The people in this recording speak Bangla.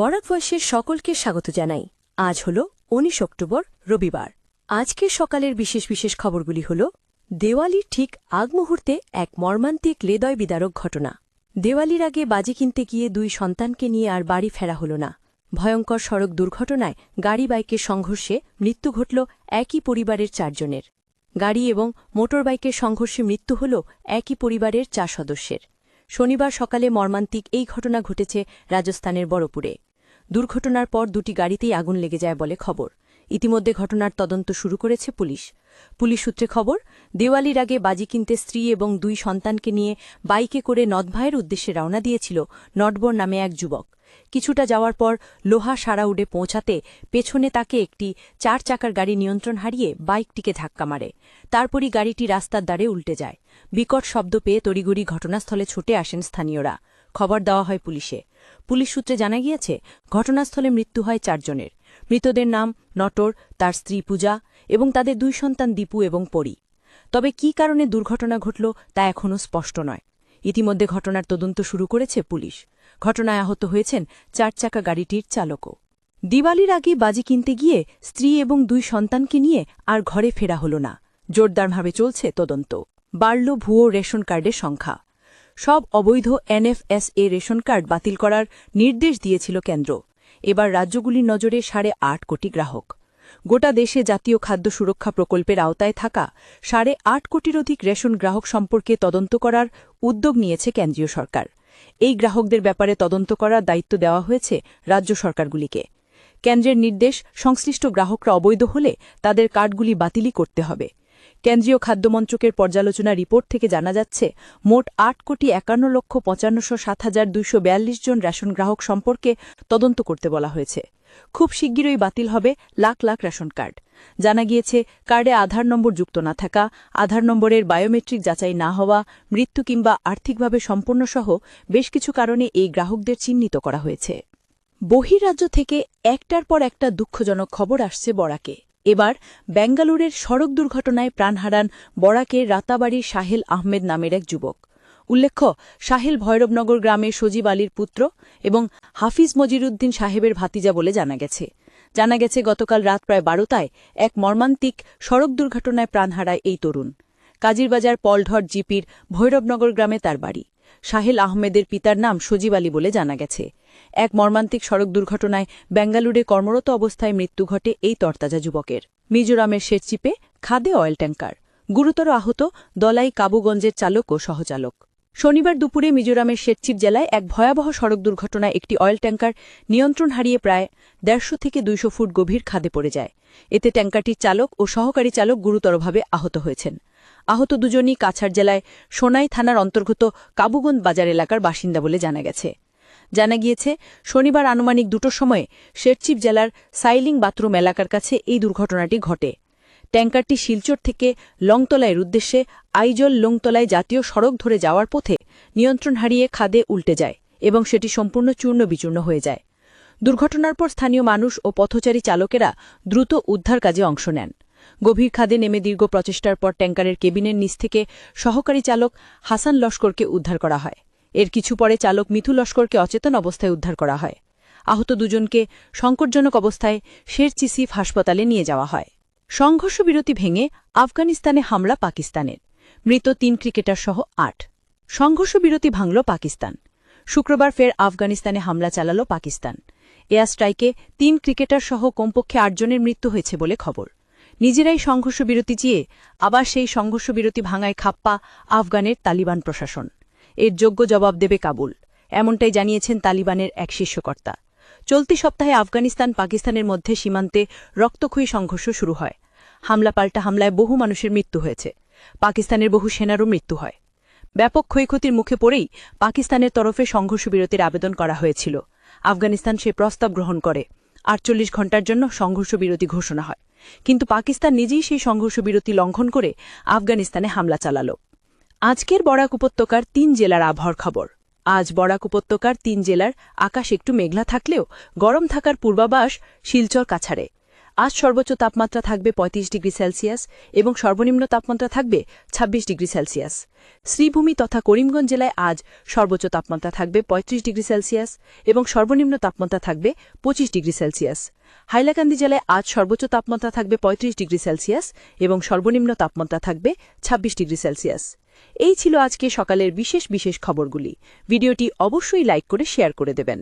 বরাক ভয়েসের সকলকে স্বাগত জানাই। আজ হল ১৯ অক্টোবর, রবিবার। আজকের সকালের বিশেষ বিশেষ খবরগুলি হল দেওয়ালির ঠিক আগ মুহূর্তে এক মর্মান্তিক হৃদয় বিদারক ঘটনা। দেওয়ালির আগে বাজি কিনতে গিয়ে ২ সন্তানকে নিয়ে আর বাড়ি ফেরা হল না। ভয়ঙ্কর সড়ক দুর্ঘটনায় গাড়ি বাইকের সংঘর্ষে মৃত্যু ঘটল একই পরিবারের ৪ জনের। গাড়ি এবং মোটরবাইকের সংঘর্ষে মৃত্যু হল একই পরিবারের ৪ সদস্যের। শনিবার সকালে মর্মান্তিক এই ঘটনা ঘটেছে রাজস্থানের বড়পুরে। দুর্ঘটনার পর ২টি গাড়িতেই আগুন লেগে যায় বলে খবর। ইতিমধ্যে ঘটনার তদন্ত শুরু করেছে পুলিশ। পুলিশ সূত্রে খবর, দেওয়ালির আগে বাজি কিনতে স্ত্রী এবং ২ সন্তানকে নিয়ে বাইকে করে নদভাইয়ের উদ্দেশ্যে রওনা দিয়েছিল নটবর নামে এক যুবক। কিছুটা যাওয়ার পর লোহা সারাউডে পৌঁছাতে পেছনে তাকে একটি ৪ চাকার গাড়ি নিয়ন্ত্রণ হারিয়ে বাইকটিকে ধাক্কা মারে। তারপরই গাড়িটি রাস্তার দ্বারে উল্টে যায়। বিকট শব্দ পেয়ে তড়িঘড়ি ঘটনাস্থলে ছুটে আসেন স্থানীয়রা। খবর দেওয়া হয় পুলিশে। পুলিশ সূত্রে জানা গিয়েছে, ঘটনাস্থলে মৃত্যু হয় ৪ জনের। মৃতদের নাম নটর, তার স্ত্রী পূজা এবং তাদের ২ সন্তান দীপু এবং পরি। তবে কী কারণে দুর্ঘটনা ঘটল তা এখনও স্পষ্ট নয়। ইতিমধ্যে ঘটনার তদন্ত শুরু করেছে পুলিশ। ঘটনায় আহত হয়েছেন ৪ চাকা গাড়িটির চালকও। দিওয়ালির আগে বাজি কিনতে গিয়ে স্ত্রী এবং ২ সন্তানকে নিয়ে আর ঘরে ফেরা হল না। জোরদারভাবে চলছে তদন্ত। বাড়ল ভুয়ো রেশন কার্ডের সংখ্যা। সব অবৈধ এনএফএসএ রেশন কার্ড বাতিল করার নির্দেশ দিয়েছিল কেন্দ্র। এবার রাজ্যগুলির নজরে ৮.৫ কোটি গ্রাহক। গোটা দেশে জাতীয় খাদ্য সুরক্ষা প্রকল্পের আওতায় থাকা ৮.৫ কোটির অধিক রেশন গ্রাহক সম্পর্কে তদন্ত করার উদ্যোগ নিয়েছে কেন্দ্রীয় সরকার। এই গ্রাহকদের ব্যাপারে তদন্ত করার দায়িত্ব দেওয়া হয়েছে রাজ্য সরকারগুলিকে। কেন্দ্রের নির্দেশ, সংশ্লিষ্ট গ্রাহকরা অবৈধ হলে তাদের কার্ডগুলি বাতিলই করতে হবে। কেন্দ্রীয় খাদ্য মন্ত্রকের পর্যালোচনা রিপোর্ট থেকে জানা যাচ্ছে, মোট ৮,৫১,৭৭,২৪২ জন রেশন গ্রাহক সম্পর্কে তদন্ত করতে বলা হয়েছে। খুব শিগগিরই বাতিল হবে লাখ লাখ রেশন কার্ড। জানা গিয়েছে, কার্ডে আধার নম্বর যুক্ত না থাকা, আধার নম্বরের বায়োমেট্রিক যাচাই না হওয়া, মৃত্যু কিংবা আর্থিকভাবে সম্পন্নসহ বেশ কিছু কারণে এই গ্রাহকদের চিহ্নিত করা হয়েছে। বহির্রাজ্য থেকে একটার পর একটা দুঃখজনক খবর আসছে বরাকে। এবার বেঙ্গালুরের সড়ক দুর্ঘটনায় প্রাণ হারান বরাকের রাতাবাড়ির সাহেল আহমেদ নামের এক যুবক। উল্লেখ্য, সাহেল ভৈরবনগর গ্রামের সজীব আলীর পুত্র এবং হাফিজ মজিরুদ্দিন সাহেবের ভাতিজা বলে জানা গেছে। গতকাল রাত প্রায় ১২টায় এক মর্মান্তিক সড়ক দুর্ঘটনায় প্রাণ হারায় এই তরুণ। কাজিরবাজার পলঢট জিপির ভৈরবনগর গ্রামে তার বাড়ি। সাহেল আহমেদের পিতার নাম সজীব আলী বলে জানা গেছে। এক মর্মান্তিক সড়ক দুর্ঘটনায় বেঙ্গালুরে কর্মরত অবস্থায় মৃত্যু ঘটে এই তরতাজা যুবকের। মিজোরামের শেরচিপে খাদে অয়েল ট্যাঙ্কার। গুরুতর আহত দলাই কাবুগঞ্জের চালক ও সহচালক। শনিবার দুপুরে মিজোরামের শেরচিপ জেলায় এক ভয়াবহ সড়ক দুর্ঘটনায় একটি অয়েল ট্যাঙ্কার নিয়ন্ত্রণ হারিয়ে প্রায় ১৫০ থেকে ২০০ ফুট গভীর খাদে পড়ে যায়। এতে ট্যাঙ্কারটির চালক ও সহকারী চালক গুরুতরভাবে আহত হয়েছেন। আহত দুজনই কাছাড় জেলায় সোনাই থানার অন্তর্গত কাবুগঞ্জ বাজার এলাকার বাসিন্দা বলে জানা গিয়েছে, শনিবার আনুমানিক ২টোর সময়ে শেরচিপ জেলার সাইলিং বাথরুম এলাকার কাছে এই দুর্ঘটনাটি ঘটে। ট্যাঙ্কারটি শিলচর থেকে লংতলাইয়ের উদ্দেশ্যে আইজল লংতলায় জাতীয় সড়ক ধরে যাওয়ার পথে নিয়ন্ত্রণ হারিয়ে খাদে উল্টে যায় এবং সেটি সম্পূর্ণ চূর্ণ বিচূর্ণ হয়ে যায়। দুর্ঘটনার পর স্থানীয় মানুষ ও পথচারী চালকেরা দ্রুত উদ্ধার কাজে অংশ নেন। গভীর খাদে নেমে দীর্ঘ প্রচেষ্টার পর ট্যাঙ্কারের কেবিনের নিচ থেকে সহকারী চালক হাসান লস্করকে উদ্ধার করা হয়। এর কিছু পরে চালক মিথু লস্করকে অচেতন অবস্থায় উদ্ধার করা হয়। আহত দুজনকে সংকটজনক অবস্থায় শেরচিপ হাসপাতালে নিয়ে যাওয়া হয়। সংঘর্ষ বিরতি ভেঙে আফগানিস্তানে হামলা পাকিস্তানের। মৃত ৩ ক্রিকেটার সহ ৮। সংঘর্ষ বিরতি ভাঙল পাকিস্তান। শুক্রবার ফের আফগানিস্তানে হামলা চালাল পাকিস্তান। এয়ার স্ট্রাইকে ৩ ক্রিকেটার সহ কমপক্ষে ৮ জনের মৃত্যু হয়েছে বলে খবর। নিজেরাই সংঘর্ষ বিরতি চেয়ে আবার সেই সংঘর্ষ বিরতি ভাঙায় খাপ্পা আফগানের তালিবান প্রশাসন। এর যোগ্য জবাব দেবে কাবুল, এমনটাই জানিয়েছেন তালিবানের এক শীর্ষকর্তা। চলতি সপ্তাহে আফগানিস্তান পাকিস্তানের মধ্যে সীমান্তে রক্তক্ষয়ী সংঘর্ষ শুরু হয়। হামলা পাল্টা হামলায় বহু মানুষের মৃত্যু হয়েছে। পাকিস্তানের বহু সেনারও মৃত্যু হয়। ব্যাপক ক্ষয়ক্ষতির মুখে পড়েই পাকিস্তানের তরফে সংঘর্ষ বিরতির আবেদন করা হয়েছিল। আফগানিস্তান সে প্রস্তাব গ্রহণ করে ৪৮ ঘণ্টার জন্য সংঘর্ষ বিরতি ঘোষণা হয়। কিন্তু পাকিস্তান নিজেই সেই সংঘর্ষ বিরতি লঙ্ঘন করে আফগানিস্তানে হামলা চালাল। আজকের বরাক উপত্যকার ৩ জেলার আবহাওয়ার খবর। আজ বরাক উপত্যকার ৩ জেলার আকাশ একটু মেঘলা থাকলেও গরম থাকার পূর্বাভাস শিলচর কাছাড়ে। আজ সর্বোচ্চ তাপমাত্রা থাকবে ৩৫ ডিগ্রি সেলসিয়াস এবং সর্বনিম্ন তাপমাত্রা থাকবে ২৬ ডিগ্রি সেলসিয়াস। শ্রীভূমি তথা করিমগঞ্জ জেলায় আজ সর্বোচ্চ তাপমাত্রা থাকবে ৩৫ ডিগ্রি সেলসিয়াস এবং সর্বনিম্ন তাপমাত্রা থাকবে ২৫ ডিগ্রি সেলসিয়াস। হাইলাকান্দি জেলায় আজ সর্বোচ্চ তাপমাত্রা থাকবে ৩৫ ডিগ্রি সেলসিয়াস এবং সর্বনিম্ন তাপমাত্রা থাকবে ২৬ ডিগ্রি সেলসিয়াস। এই ছিল আজকে সকালের বিশেষ খবরগুলি। ভিডিওটি অবশ্যই লাইক করে শেয়ার করে দেবেন।